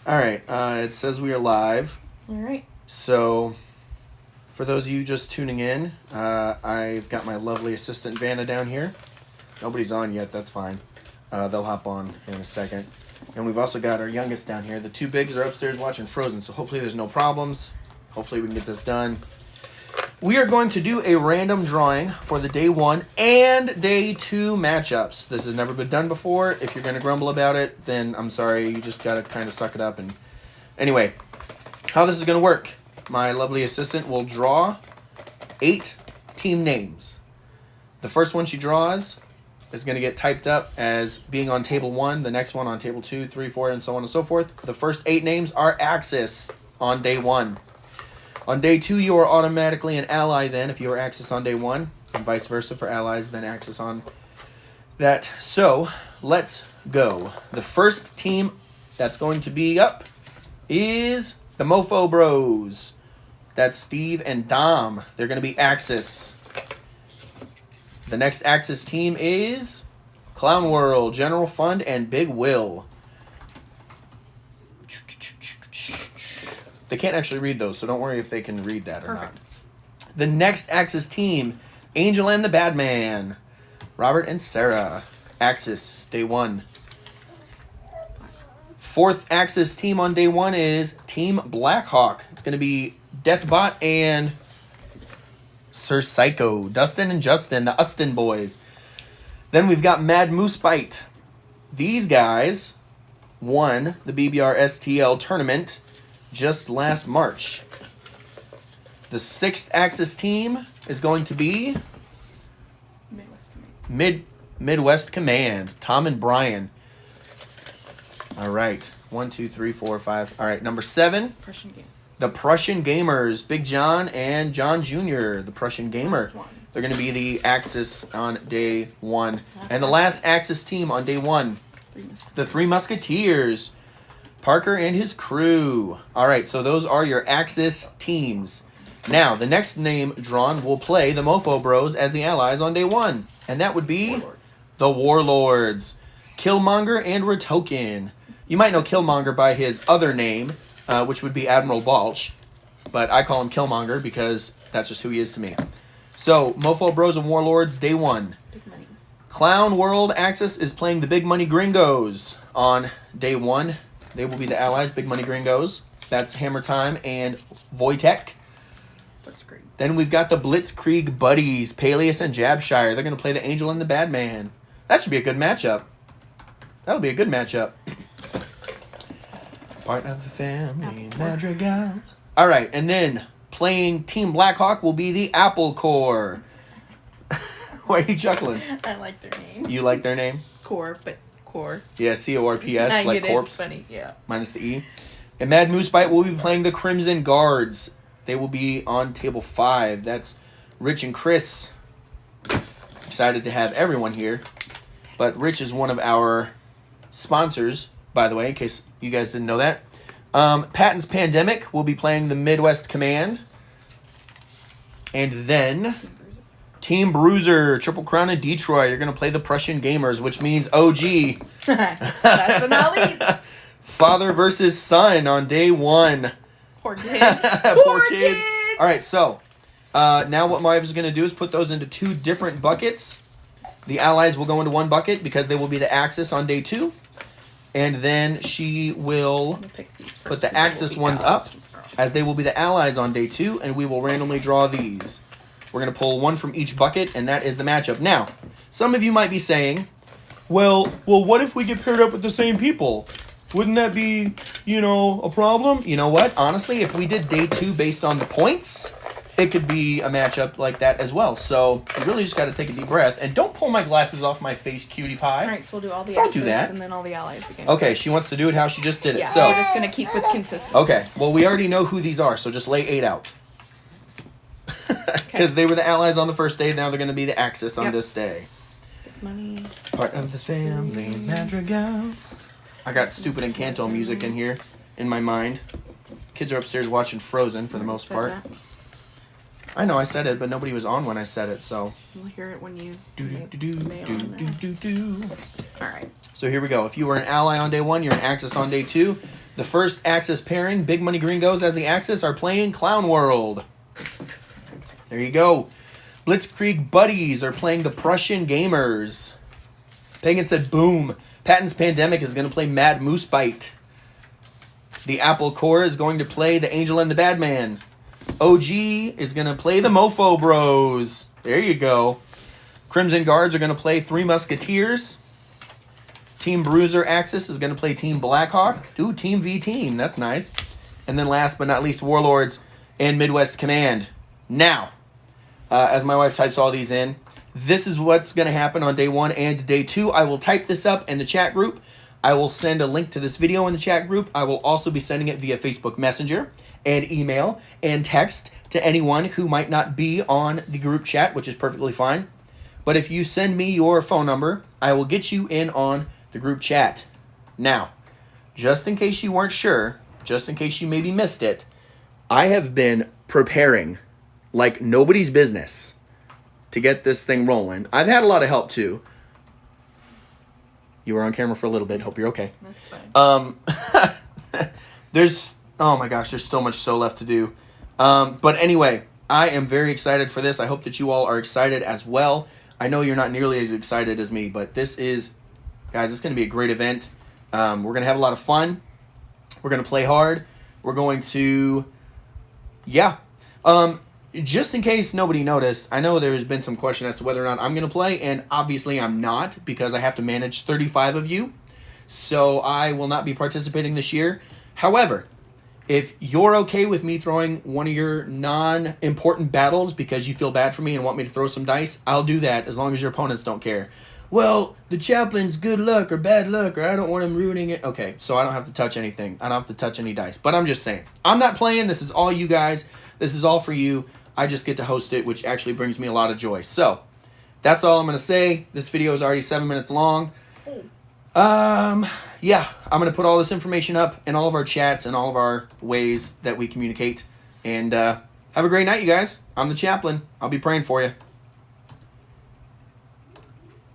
All right. It says we are live. All right. So, for those of you just tuning in, I've got my lovely assistant Vanna down here. Nobody's on yet. That's fine. They'll hop on in a second. And we've also got our youngest down here. The two bigs are upstairs watching Frozen, so hopefully there's no problems. Hopefully we can get this done. We are going to do a random drawing for the day 1 and day 2 matchups. This has never been done before. If you're going to grumble about it, then I'm sorry. You just got to kind of suck it up. And anyway, how this is going to work. My lovely assistant will draw 8 team names. The first one she draws is going to get typed up as being on table 1, the next one on table 2, 3, 4, and so on and so forth. The first 8 names are Axis on day 1. On day 2, you are automatically an ally then if you are Axis on day 1, and vice versa for allies, then Axis on that. So, let's go. The first team that's going to be up is the Mofo Bros. That's Steve and Dom. They're going to be Axis. The next Axis team is Clown World, General Fund, and Big Will. They can't actually read those, so don't worry if they can read that or not. The next Axis team, Angel and the Badman. Robert and Sarah. Axis, day 1. Fourth Axis team on day 1 is Team Blackhawk. It's going to be Deathbot and Sir Psycho. Dustin and Justin, the Ustin boys. Then we've got Mad Moose Bite. These guys won the BBR STL tournament just last March. The 6th Axis team is going to be Midwest Command. Tom and Brian. All right. 1, 2, 3, 4, 5. All right. Number 7. Prussian Gamers. The Prussian Gamers. Big John and John Jr., the Prussian Gamer. They're going to be the Axis on day 1. And the last Axis team on day 1. The Three Musketeers. Parker and his crew. All right, so those are your Axis teams. Now, the next name drawn will play the Mofo Bros as the allies on day 1. And that would be the Warlords. Killmonger and Retoken. You might know Killmonger by his other name, which would be Admiral Balch. But I call him Killmonger because that's just who he is to me. So, Mofo Bros and Warlords, day 1. Clown World Axis is playing the Big Money Gringos on day 1. They will be the allies, Big Money Gringos. That's Hammer Time and Wojtek. Blitzkrieg. Then we've got the Blitzkrieg Buddies, Peleus and Jabshire. They're going to play the Angel and the Badman. That should be a good matchup. That'll be a good matchup. Part of the family, Madrigal. All right, and then playing Team Blackhawk will be the Apple Corps. Why are you chuckling? I like their name. You like their name? Core, but core. Yeah, C-O-R-P-S, I like get corpse. It's funny, yeah. Minus the E. And Mad Moose Bite will be playing the Crimson Guards. They will be on table 5. That's Rich and Chris. Excited to have everyone here. But Rich is one of our sponsors, by the way, in case you guys didn't know that. Patton's Pandemic will be playing the Midwest Command. And then Team Bruiser, Triple Crown in Detroit. You're going to play the Prussian Gamers, which means OG. That's the not least. Father versus son on day 1. Poor kids. Poor kids. All right, so now what Marv is going to do is put those into 2 different buckets. The allies will go into 1 bucket because they will be the Axis on day 2. And then she will put the Axis ones up as they will be the allies on day 2. And we will randomly draw these. We're going to pull 1 from each bucket, and that is the matchup. Now, some of you might be saying, well, what if we get paired up with the same people? Wouldn't that be, a problem? You know what? Honestly, if we did day 2 based on the points, it could be a matchup like that as well. So you really just got to take a deep breath. And don't pull my glasses off my face, cutie pie. All right, so we'll do all the Don't Axis do that. and then all the allies again. Okay, she wants to do it how she just did it. Yeah, So we're just going to keep with consistency. okay, well, we already know who these are, so just lay 8 out. Because they were the allies on the first day, now they're going to be the Axis on this day. Money. Part of the family, Madrigal. I got stupid Encanto music in here, in my mind. Kids are upstairs watching Frozen for the most part. I know I said it, but nobody was on when I said it, so. We'll hear it when you. Do. All right. So here we go. If you were an ally on day 1, you're an Axis on day 2. The first Axis pairing, Big Money Gringos as the Axis, are playing Clown World. There you go. Blitzkrieg Buddies are playing the Prussian Gamers. Pagan said, boom. Patton's Pandemic is going to play Mad Moose Bite. The Apple Core is going to play The Angel and the Bad Man. OG is going to play the Mofo Bros. There you go. Crimson Guards are going to play Three Musketeers. Team Bruiser Axis is going to play Team Blackhawk. Ooh, Team V Team. That's nice. And then last but not least, Warlords and Midwest Command. Now, as my wife types all these in, this is what's going to happen on day 1 and day 2. I will type this up in the chat group. I will send a link to this video in the chat group. I will also be sending it via Facebook Messenger and email and text to anyone who might not be on the group chat, which is perfectly fine. But if you send me your phone number, I will get you in on the group chat. Now, just in case you weren't sure, just in case you maybe missed it, I have been preparing like nobody's business to get this thing rolling. I've had a lot of help too. You were on camera for a little bit. Hope you're okay. That's fine. There's, oh my gosh, there's so much left to do. But anyway, I am very excited for this. I hope that you all are excited as well. I know you're not nearly as excited as me, but this is, guys, it's going to be a great event. We're going to have a lot of fun. We're going to play hard. We're going to, yeah. Just in case nobody noticed, I know there's been some question as to whether or not I'm going to play, and obviously I'm not because I have to manage 35 of you. So I will not be participating this year. However, if you're okay with me throwing one of your non-important battles because you feel bad for me and want me to throw some dice, I'll do that as long as your opponents don't care. Well, the chaplain's good luck or bad luck, or I don't want him ruining it. Okay, so I don't have to touch anything. I don't have to touch any dice. But I'm just saying, I'm not playing. This is all you guys. This is all for you. I just get to host it, which actually brings me a lot of joy. So, that's all I'm going to say. This video is already 7 minutes long. Yeah, I'm going to put all this information up in all of our chats and all of our ways that we communicate. And have a great night, you guys. I'm the chaplain. I'll be praying for you.